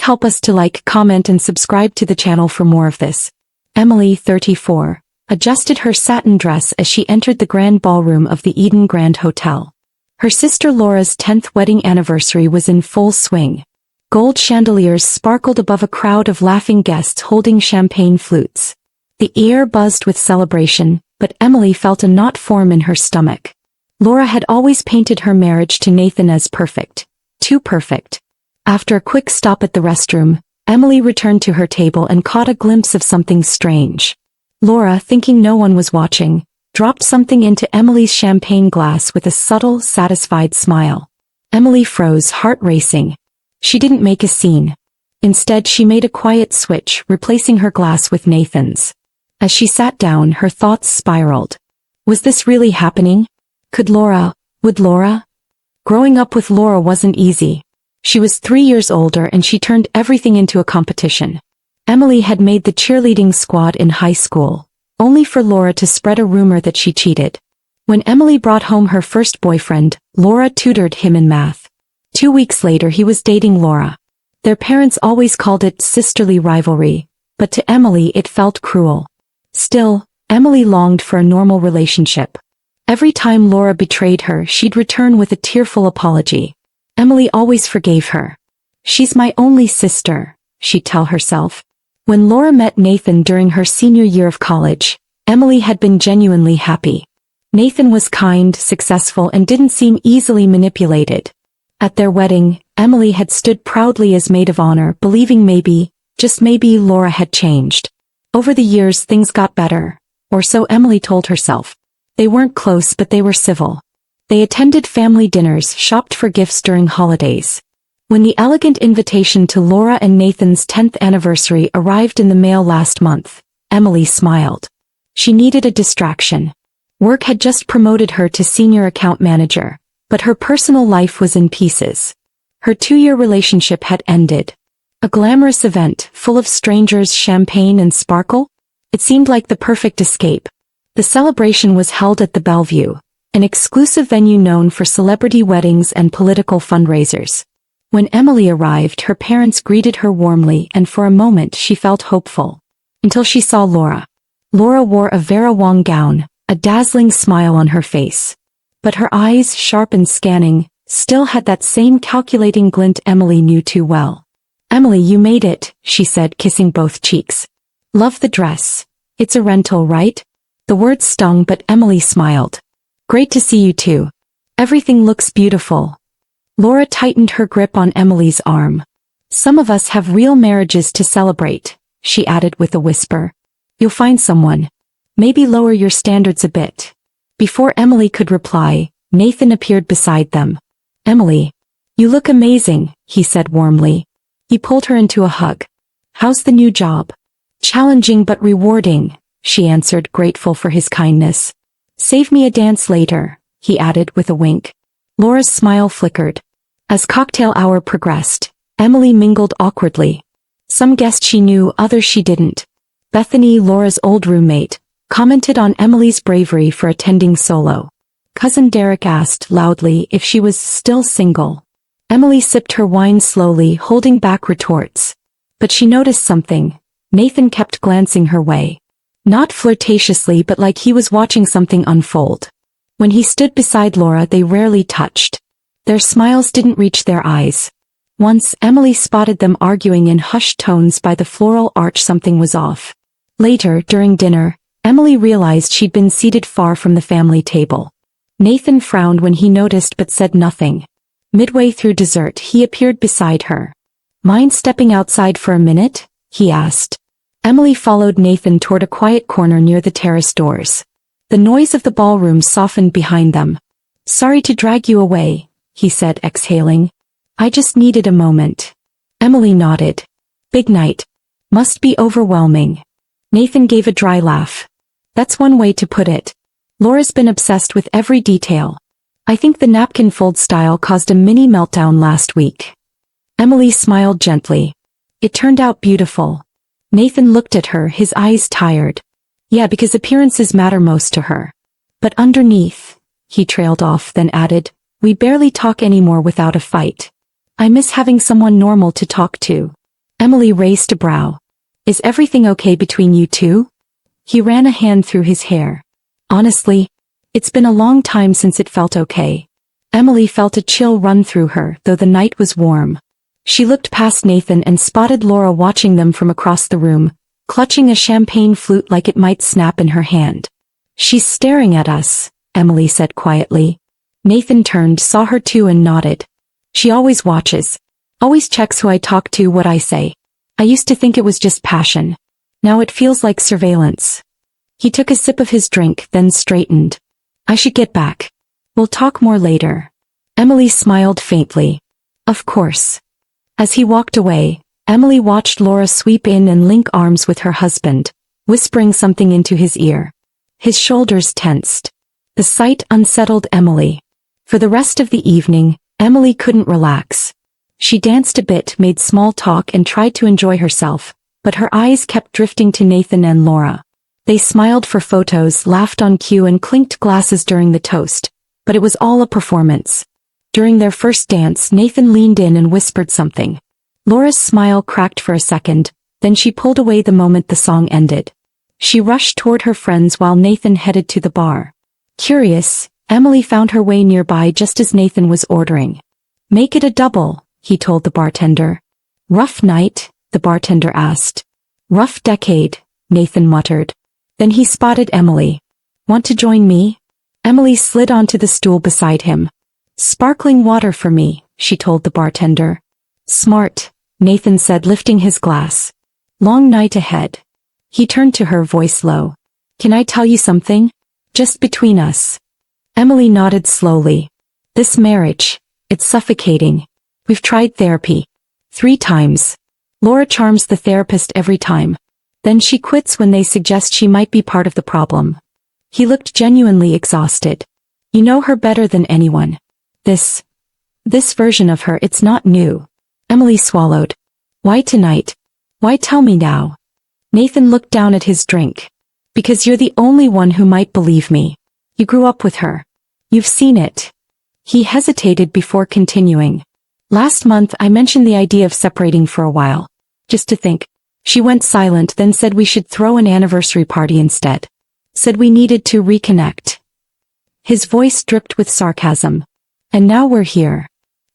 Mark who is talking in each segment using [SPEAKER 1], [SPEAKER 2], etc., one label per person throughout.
[SPEAKER 1] help us to like, comment and subscribe to the channel for more of this. Emily, 34, adjusted her satin dress as she entered the grand ballroom of the Eden Grand Hotel. Her sister Laura's 10th wedding anniversary was in full swing. Gold chandeliers sparkled above a crowd of laughing guests holding champagne flutes. The air buzzed with celebration, but Emily felt a knot form in her stomach. Laura had always painted her marriage to Nathan as perfect. Too perfect. After a quick stop at the restroom, Emily returned to her table and caught a glimpse of something strange. Laura, thinking no one was watching, dropped something into Emily's champagne glass with a subtle, satisfied smile. Emily froze, heart racing. She didn't make a scene. Instead, she made a quiet switch, replacing her glass with Nathan's. As she sat down, her thoughts spiraled. Was this really happening? Would Laura? Growing up with Laura wasn't easy. She was 3 years older and she turned everything into a competition. Emily had made the cheerleading squad in high school, only for Laura to spread a rumor that she cheated. When Emily brought home her first boyfriend, Laura tutored him in math. 2 weeks later he was dating Laura. Their parents always called it sisterly rivalry, but to Emily it felt cruel. Still, Emily longed for a normal relationship. Every time Laura betrayed her, she'd return with a tearful apology. Emily always forgave her. She's my only sister, she'd tell herself. When Laura met Nathan during her senior year of college, Emily had been genuinely happy. Nathan was kind, successful and didn't seem easily manipulated. At their wedding, Emily had stood proudly as maid of honor, believing maybe, just maybe, Laura had changed. Over the years things got better, or so Emily told herself. They weren't close but they were civil. They attended family dinners, shopped for gifts during holidays. When the elegant invitation to Laura and Nathan's 10th anniversary arrived in the mail last month, Emily smiled. She needed a distraction. Work had just promoted her to senior account manager, but her personal life was in pieces. Her 2-year relationship had ended. A glamorous event, full of strangers, champagne and sparkle? It seemed like the perfect escape. The celebration was held at the Bellevue, an exclusive venue known for celebrity weddings and political fundraisers. When Emily arrived, her parents greeted her warmly and for a moment she felt hopeful. Until she saw Laura. Laura wore a Vera Wang gown, a dazzling smile on her face. But her eyes, sharp and scanning, still had that same calculating glint Emily knew too well. "Emily, you made it," she said, kissing both cheeks. "Love the dress. It's a rental, right?" The words stung but Emily smiled. "Great to see you too. Everything looks beautiful." Laura tightened her grip on Emily's arm. "Some of us have real marriages to celebrate," she added with a whisper. "You'll find someone. Maybe lower your standards a bit." Before Emily could reply, Nathan appeared beside them. "Emily, you look amazing," he said warmly. He pulled her into a hug. "How's the new job?" "Challenging but rewarding," she answered, grateful for his kindness. "Save me a dance later," he added with a wink. Laura's smile flickered. As cocktail hour progressed, Emily mingled awkwardly. Some guests she knew, others she didn't. Bethany, Laura's old roommate, commented on Emily's bravery for attending solo. Cousin Derek asked loudly if she was still single. Emily sipped her wine slowly, holding back retorts. But she noticed something. Nathan kept glancing her way. Not flirtatiously but like he was watching something unfold. When he stood beside Laura they rarely touched. Their smiles didn't reach their eyes. Once Emily spotted them arguing in hushed tones by the floral arch. Something was off. Later, during dinner, Emily realized she'd been seated far from the family table. Nathan frowned when he noticed but said nothing. Midway through dessert he appeared beside her. "Mind stepping outside for a minute?" he asked. Emily followed Nathan toward a quiet corner near the terrace doors. The noise of the ballroom softened behind them. "Sorry to drag you away," he said, exhaling. "I just needed a moment." Emily nodded. "Big night. Must be overwhelming." Nathan gave a dry laugh. "That's one way to put it. Laura's been obsessed with every detail. I think the napkin fold style caused a mini meltdown last week." Emily smiled gently. "It turned out beautiful." Nathan looked at her, his eyes tired. "Yeah, because appearances matter most to her. But underneath," he trailed off, then added, "we barely talk anymore without a fight. I miss having someone normal to talk to." Emily raised a brow. Is everything okay between you two? He ran a hand through his hair. Honestly, it's been a long time since it felt okay. Emily felt a chill run through her, though the night was warm. She looked past Nathan and spotted Laura watching them from across the room, clutching a champagne flute like it might snap in her hand. She's staring at us, Emily said quietly. Nathan turned, saw her too and nodded. She always watches. Always checks who I talk to, what I say. I used to think it was just passion. Now it feels like surveillance. He took a sip of his drink, then straightened. I should get back. We'll talk more later. Emily smiled faintly. Of course. As he walked away, Emily watched Laura sweep in and link arms with her husband, whispering something into his ear. His shoulders tensed. The sight unsettled Emily. For the rest of the evening, Emily couldn't relax. She danced a bit, made small talk and tried to enjoy herself, but her eyes kept drifting to Nathan and Laura. They smiled for photos, laughed on cue and clinked glasses during the toast, but it was all a performance. During their first dance, Nathan leaned in and whispered something. Laura's smile cracked for a second, then she pulled away the moment the song ended. She rushed toward her friends while Nathan headed to the bar. Curious, Emily found her way nearby just as Nathan was ordering. Make it a double, he told the bartender. Rough night? The bartender asked. Rough decade, Nathan muttered. Then he spotted Emily. Want to join me? Emily slid onto the stool beside him. Sparkling water for me, she told the bartender. Smart, Nathan said, lifting his glass. Long night ahead. He turned to her, voice low. Can I tell you something? Just between us. Emily nodded slowly. This marriage, it's suffocating. We've tried therapy. 3 times. Laura charms the therapist every time. Then she quits when they suggest she might be part of the problem. He looked genuinely exhausted. You know her better than anyone. This version of her, it's not new. Emily swallowed. Why tonight? Why tell me now? Nathan looked down at his drink. Because you're the only one who might believe me. You grew up with her. You've seen it. He hesitated before continuing. Last month I mentioned the idea of separating for a while. Just to think. She went silent, then said we should throw an anniversary party instead. Said we needed to reconnect. His voice dripped with sarcasm. And now we're here.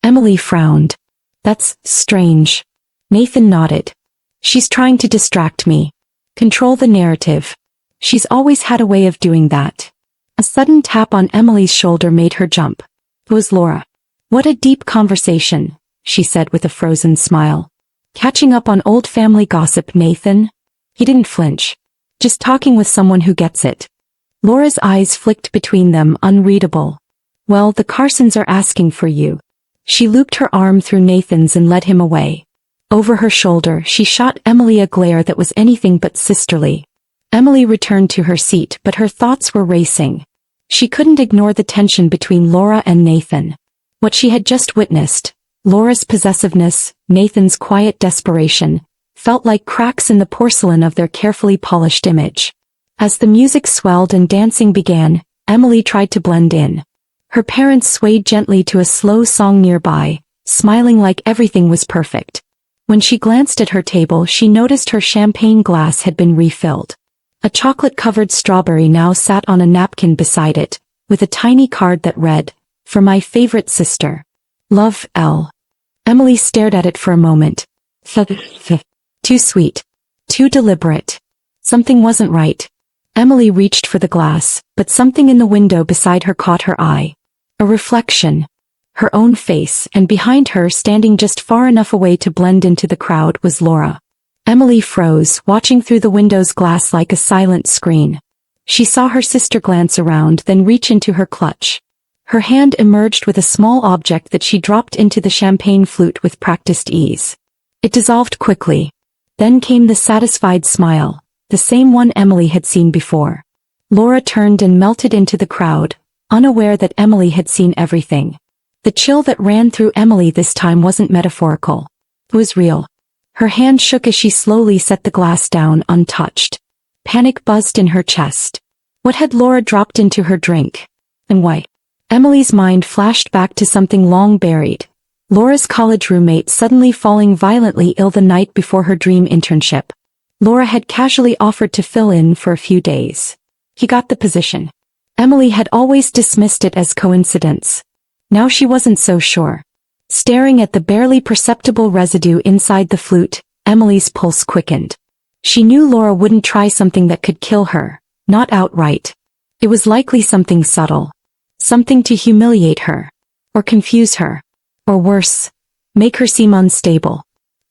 [SPEAKER 1] Emily frowned. That's strange. Nathan nodded. She's trying to distract me. Control the narrative. She's always had a way of doing that. A sudden tap on Emily's shoulder made her jump. It was Laura. What a deep conversation, she said with a frozen smile. Catching up on old family gossip, Nathan? He didn't flinch. Just talking with someone who gets it. Laura's eyes flicked between them, unreadable. Well, the Carsons are asking for you. She looped her arm through Nathan's and led him away. Over her shoulder, she shot Emily a glare that was anything but sisterly. Emily returned to her seat, but her thoughts were racing. She couldn't ignore the tension between Laura and Nathan. What she had just witnessed, Laura's possessiveness, Nathan's quiet desperation, felt like cracks in the porcelain of their carefully polished image. As the music swelled and dancing began, Emily tried to blend in. Her parents swayed gently to a slow song nearby, smiling like everything was perfect. When she glanced at her table, she noticed her champagne glass had been refilled. A chocolate-covered strawberry now sat on a napkin beside it, with a tiny card that read, For my favorite sister. Love, L. Emily stared at it for a moment. Too sweet. Too deliberate. Something wasn't right. Emily reached for the glass, but something in the window beside her caught her eye. A reflection. Her own face, and behind her, standing just far enough away to blend into the crowd, was Laura. Emily froze, watching through the window's glass like a silent screen. She saw her sister glance around, then reach into her clutch. Her hand emerged with a small object that she dropped into the champagne flute with practiced ease. It dissolved quickly. Then came the satisfied smile, the same one Emily had seen before. Laura turned and melted into the crowd, unaware that Emily had seen everything. The chill that ran through Emily this time wasn't metaphorical. It was real. Her hand shook as she slowly set the glass down untouched. Panic buzzed in her chest. What had Laura dropped into her drink? And why? Emily's mind flashed back to something long buried. Laura's college roommate suddenly falling violently ill the night before her dream internship. Laura had casually offered to fill in for a few days. He got the position. Emily had always dismissed it as coincidence. Now she wasn't so sure. Staring at the barely perceptible residue inside the flute, Emily's pulse quickened. She knew Laura wouldn't try something that could kill her, not outright. It was likely something subtle. Something to humiliate her. Or confuse her. Or worse, make her seem unstable.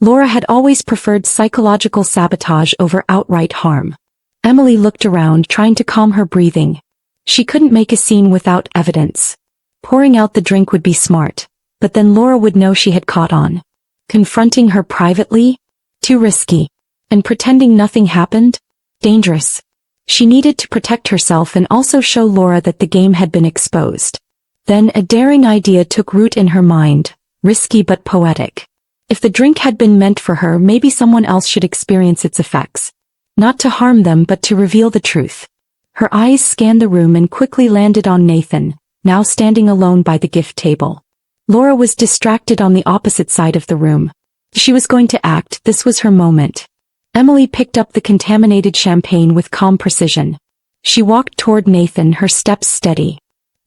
[SPEAKER 1] Laura had always preferred psychological sabotage over outright harm. Emily looked around trying to calm her breathing. She couldn't make a scene without evidence. Pouring out the drink would be smart, but then Laura would know she had caught on. Confronting her privately? Too risky. And pretending nothing happened? Dangerous. She needed to protect herself and also show Laura that the game had been exposed. Then a daring idea took root in her mind, risky but poetic. If the drink had been meant for her, maybe someone else should experience its effects. Not to harm them but to reveal the truth. Her eyes scanned the room and quickly landed on Nathan, now standing alone by the gift table. Laura was distracted on the opposite side of the room. She was going to act, this was her moment. Emily picked up the contaminated champagne with calm precision. She walked toward Nathan, her steps steady.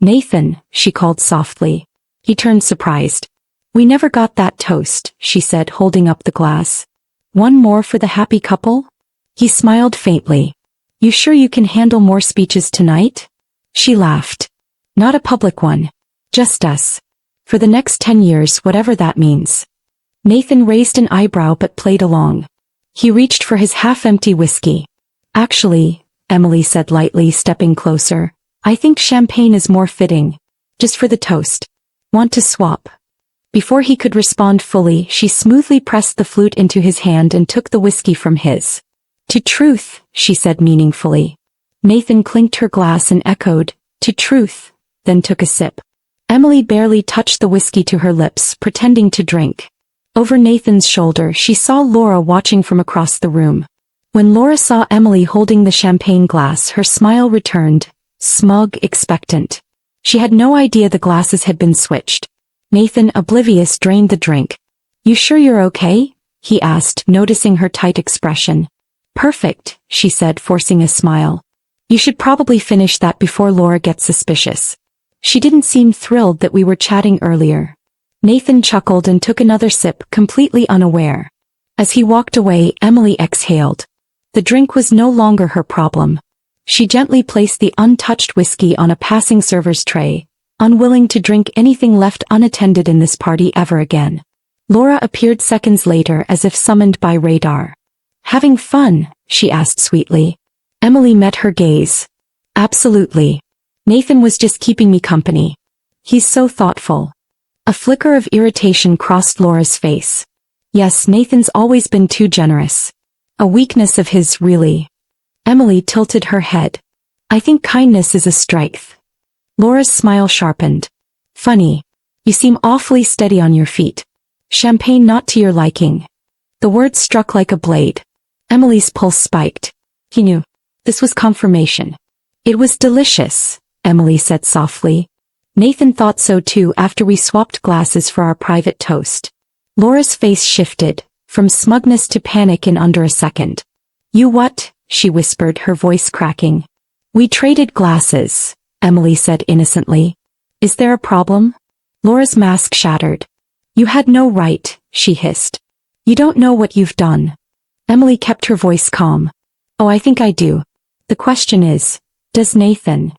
[SPEAKER 1] "Nathan," she called softly. He turned surprised. "We never got that toast," she said, holding up the glass. "One more for the happy couple?" He smiled faintly. "You sure you can handle more speeches tonight?" She laughed. "Not a public one. Just us. For the next 10 years, whatever that means." Nathan raised an eyebrow but played along. He reached for his half-empty whiskey. "Actually," Emily said lightly, stepping closer, "I think champagne is more fitting. Just for the toast. Want to swap?" Before he could respond fully, she smoothly pressed the flute into his hand and took the whiskey from his. "To truth," she said meaningfully. Nathan clinked her glass and echoed, "To truth," then took a sip. Emily barely touched the whiskey to her lips, pretending to drink. Over Nathan's shoulder, she saw Laura watching from across the room. When Laura saw Emily holding the champagne glass, her smile returned, smug, expectant. She had no idea the glasses had been switched. Nathan, oblivious, drained the drink. "You sure you're okay?" he asked, noticing her tight expression. "Perfect," she said, forcing a smile. "You should probably finish that before Laura gets suspicious. She didn't seem thrilled that we were chatting earlier." Nathan chuckled and took another sip, completely unaware. As he walked away, Emily exhaled. The drink was no longer her problem. She gently placed the untouched whiskey on a passing server's tray, unwilling to drink anything left unattended in this party ever again. Laura appeared seconds later as if summoned by radar. "Having fun?" she asked sweetly. Emily met her gaze. "Absolutely. Nathan was just keeping me company. He's so thoughtful." A flicker of irritation crossed Laura's face. Yes, Nathan's always been too generous. A weakness of his, really. Emily tilted her head. "I think kindness is a strength." Laura's smile sharpened. "Funny. You seem awfully steady on your feet. Champagne not to your liking." The words struck like a blade. Emily's pulse spiked. He knew. This was confirmation. "It was delicious," Emily said softly. "Nathan thought so too after we swapped glasses for our private toast." Laura's face shifted, from smugness to panic in under a second. "You what?" she whispered, her voice cracking. "We traded glasses," Emily said innocently. "Is there a problem?" Laura's mask shattered. "You had no right," she hissed. "You don't know what you've done." Emily kept her voice calm. "Oh, I think I do. The question is, does Nathan?"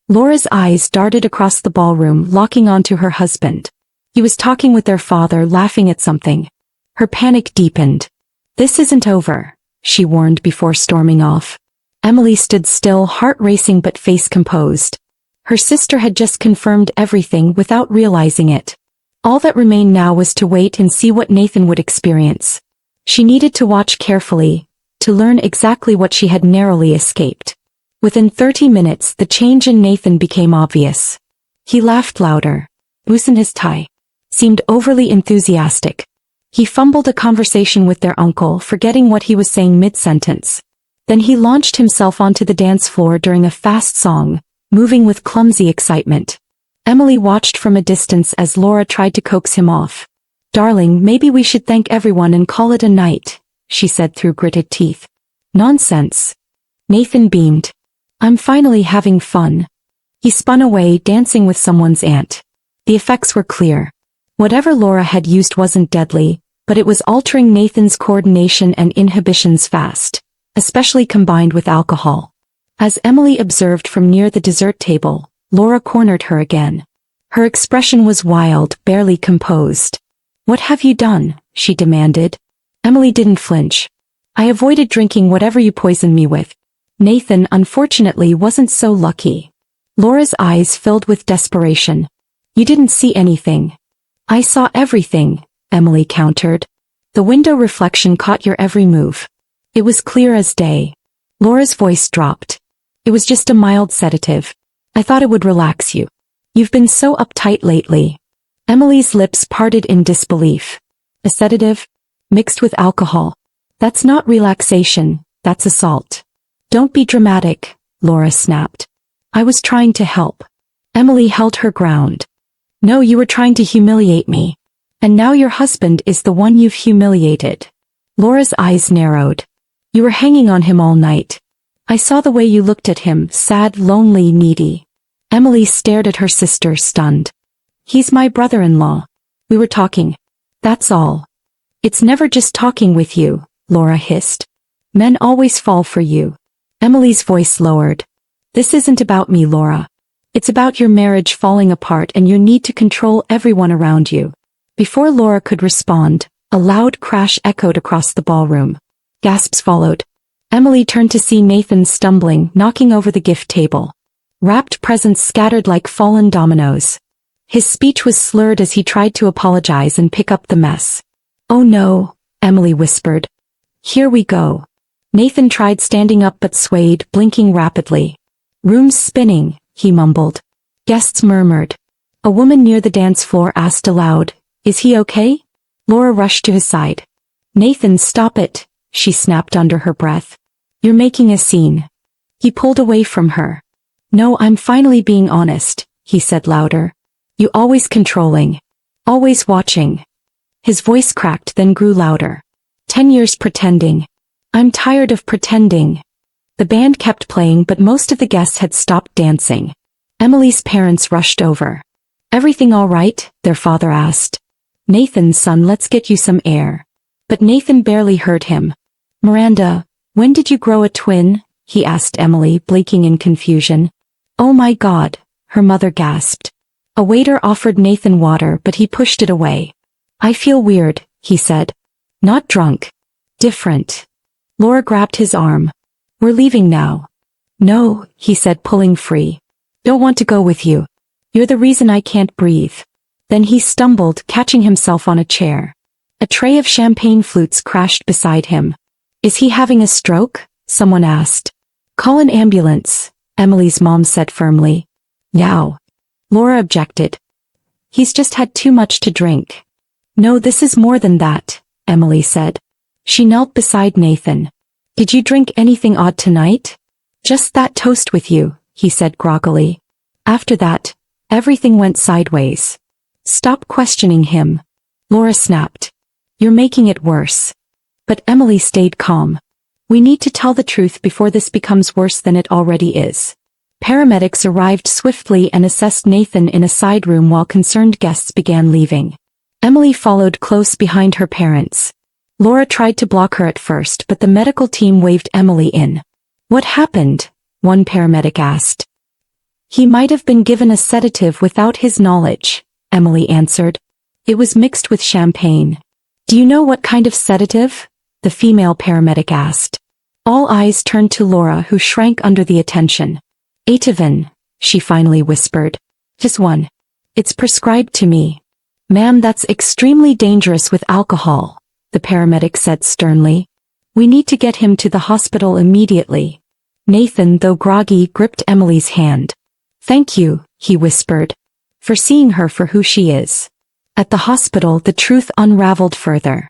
[SPEAKER 1] Laura's eyes darted across the ballroom, locking onto her husband. He was talking with their father, laughing at something. Her panic deepened. "This isn't over," she warned before storming off. Emily stood still, heart racing but face composed. Her sister had just confirmed everything without realizing it. All that remained now was to wait and see what Nathan would experience. She needed to watch carefully, to learn exactly what she had narrowly escaped. Within 30 minutes, the change in Nathan became obvious. He laughed louder, loosened his tie, seemed overly enthusiastic. He fumbled a conversation with their uncle, forgetting what he was saying mid-sentence. Then he launched himself onto the dance floor during a fast song, moving with clumsy excitement. Emily watched from a distance as Laura tried to coax him off. Darling, maybe we should thank everyone and call it a night, she said through gritted teeth. Nonsense. Nathan beamed. I'm finally having fun. He spun away, dancing with someone's aunt. The effects were clear. Whatever Laura had used wasn't deadly, but it was altering Nathan's coordination and inhibitions fast, especially combined with alcohol. As Emily observed from near the dessert table, Laura cornered her again. Her expression was wild, barely composed. What have you done? She demanded. Emily didn't flinch. I avoided drinking whatever you poisoned me with. Nathan, unfortunately, wasn't so lucky. Laura's eyes filled with desperation. You didn't see anything. I saw everything, Emily countered. The window reflection caught your every move. It was clear as day. Laura's voice dropped. It was just a mild sedative. I thought it would relax you. You've been so uptight lately. Emily's lips parted in disbelief. A sedative? Mixed with alcohol. That's not relaxation, that's assault. Don't be dramatic, Laura snapped. I was trying to help. Emily held her ground. No, you were trying to humiliate me. And now your husband is the one you've humiliated. Laura's eyes narrowed. You were hanging on him all night. I saw the way you looked at him, sad, lonely, needy. Emily stared at her sister, stunned. He's my brother-in-law. We were talking. That's all. It's never just talking with you, Laura hissed. Men always fall for you. Emily's voice lowered. This isn't about me, Laura. It's about your marriage falling apart and your need to control everyone around you. Before Laura could respond, a loud crash echoed across the ballroom. Gasps followed. Emily turned to see Nathan stumbling, knocking over the gift table. Wrapped presents scattered like fallen dominoes. His speech was slurred as he tried to apologize and pick up the mess. Oh no, Emily whispered. Here we go. Nathan tried standing up but swayed, blinking rapidly. Room's spinning, he mumbled. Guests murmured. A woman near the dance floor asked aloud, Is he okay? Laura rushed to his side. Nathan, stop it, she snapped under her breath. You're making a scene. He pulled away from her. No, I'm finally being honest, he said louder. You always controlling. Always watching. His voice cracked then grew louder. 10 years pretending. I'm tired of pretending. The band kept playing but most of the guests had stopped dancing. Emily's parents rushed over. Everything all right? Their father asked. Nathan, son, let's get you some air. But Nathan barely heard him. Miranda, when did you grow a twin? He asked Emily, blinking in confusion. Oh my God, her mother gasped. A waiter offered Nathan water but he pushed it away. I feel weird, he said. Not drunk. Different. Laura grabbed his arm. We're leaving now. No, he said, pulling free. Don't want to go with you. You're the reason I can't breathe. Then he stumbled, catching himself on a chair. A tray of champagne flutes crashed beside him. Is he having a stroke? Someone asked. Call an ambulance, Emily's mom said firmly. Now. Laura objected. He's just had too much to drink. No, this is more than that, Emily said. She knelt beside Nathan. Did you drink anything odd tonight? Just that toast with you, he said groggily. After that, everything went sideways. Stop questioning him. Laura snapped. You're making it worse. But Emily stayed calm. We need to tell the truth before this becomes worse than it already is. Paramedics arrived swiftly and assessed Nathan in a side room while concerned guests began leaving. Emily followed close behind her parents. Laura tried to block her at first but the medical team waved Emily in. What happened? One paramedic asked. He might have been given a sedative without his knowledge, Emily answered. It was mixed with champagne. Do you know what kind of sedative? The female paramedic asked. All eyes turned to Laura, who shrank under the attention. Ativan, she finally whispered. Just one. It's prescribed to me. Ma'am, that's extremely dangerous with alcohol, the paramedic said sternly. We need to get him to the hospital immediately. Nathan, though groggy, gripped Emily's hand. Thank you, he whispered, for seeing her for who she is. At the hospital, the truth unraveled further.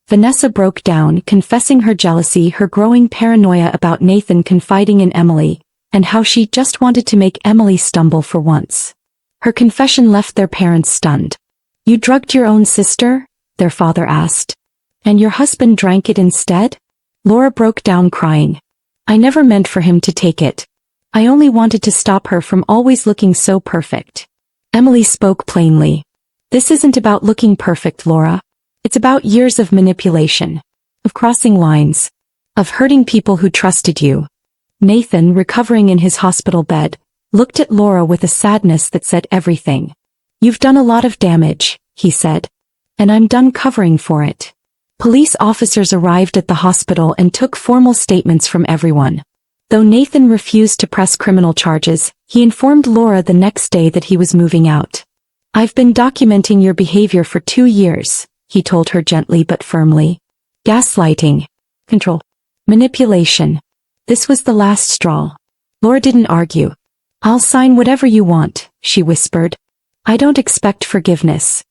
[SPEAKER 1] Vanessa broke down, confessing her jealousy, her growing paranoia about Nathan confiding in Emily, and how she just wanted to make Emily stumble for once. Her confession left their parents stunned. You drugged your own sister? their father asked. And your husband drank it instead? Laura broke down crying. I never meant for him to take it. I only wanted to stop her from always looking so perfect. Emily spoke plainly. This isn't about looking perfect, Laura. It's about years of manipulation. Of crossing lines. Of hurting people who trusted you. Nathan, recovering in his hospital bed, looked at Laura with a sadness that said everything. You've done a lot of damage, he said. And I'm done covering for it. Police officers arrived at the hospital and took formal statements from everyone. Though Nathan refused to press criminal charges, he informed Laura the next day that he was moving out. I've been documenting your behavior for 2 years, he told her gently but firmly. Gaslighting. Control. Manipulation. This was the last straw. Laura didn't argue. I'll sign whatever you want, she whispered. I don't expect forgiveness.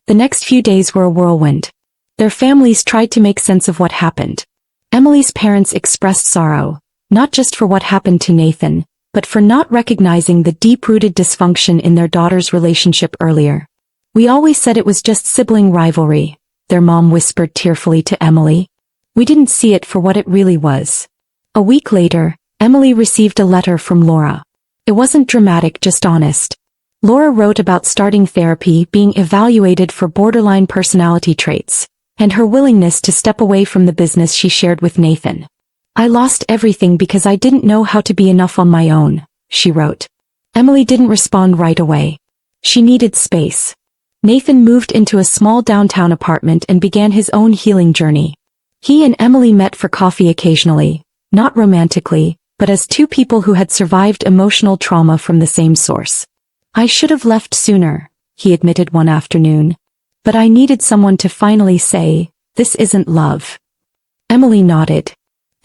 [SPEAKER 1] The next few days were a whirlwind. Their families tried to make sense of what happened. Emily's parents expressed sorrow, not just for what happened to Nathan, but for not recognizing the deep-rooted dysfunction in their daughter's relationship earlier. We always said it was just sibling rivalry, their mom whispered tearfully to Emily. We didn't see it for what it really was. A week later, Emily received a letter from Laura. It wasn't dramatic, just honest. Laura wrote about starting therapy, being evaluated for borderline personality traits, and her willingness to step away from the business she shared with Nathan. I lost everything because I didn't know how to be enough on my own, she wrote. Emily didn't respond right away. She needed space. Nathan moved into a small downtown apartment and began his own healing journey. He and Emily met for coffee occasionally, not romantically, but as two people who had survived emotional trauma from the same source. I should have left sooner, he admitted one afternoon. But I needed someone to finally say, this isn't love. Emily nodded.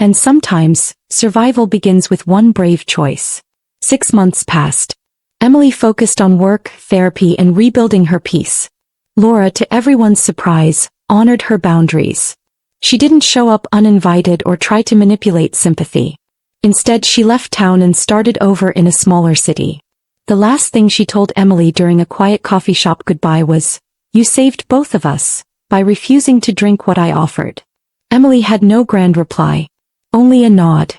[SPEAKER 1] And sometimes, survival begins with one brave choice. 6 months passed. Emily focused on work, therapy, and rebuilding her peace. Laura, to everyone's surprise, honored her boundaries. She didn't show up uninvited or try to manipulate sympathy. Instead, she left town and started over in a smaller city. The last thing she told Emily during a quiet coffee shop goodbye was, you saved both of us, by refusing to drink what I offered. Emily had no grand reply. Only a nod.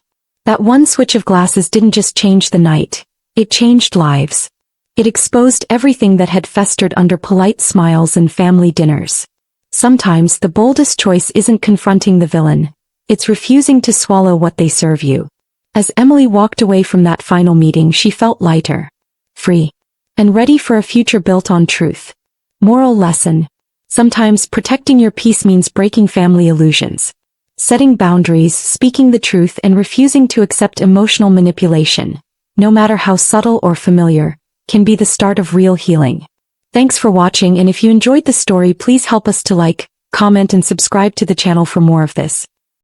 [SPEAKER 1] That one switch of glasses didn't just change the night, it changed lives. It exposed everything that had festered under polite smiles and family dinners. Sometimes the boldest choice isn't confronting the villain, it's refusing to swallow what they serve you. As Emily walked away from that final meeting, she felt lighter, free, and ready for a future built on truth. Moral lesson. Sometimes protecting your peace means breaking family illusions. Setting boundaries, speaking the truth, and refusing to accept emotional manipulation, no matter how subtle or familiar, can be the start of real healing. Thanks for watching, and if you enjoyed the story, please help us to like, comment, and subscribe to the channel for more of this.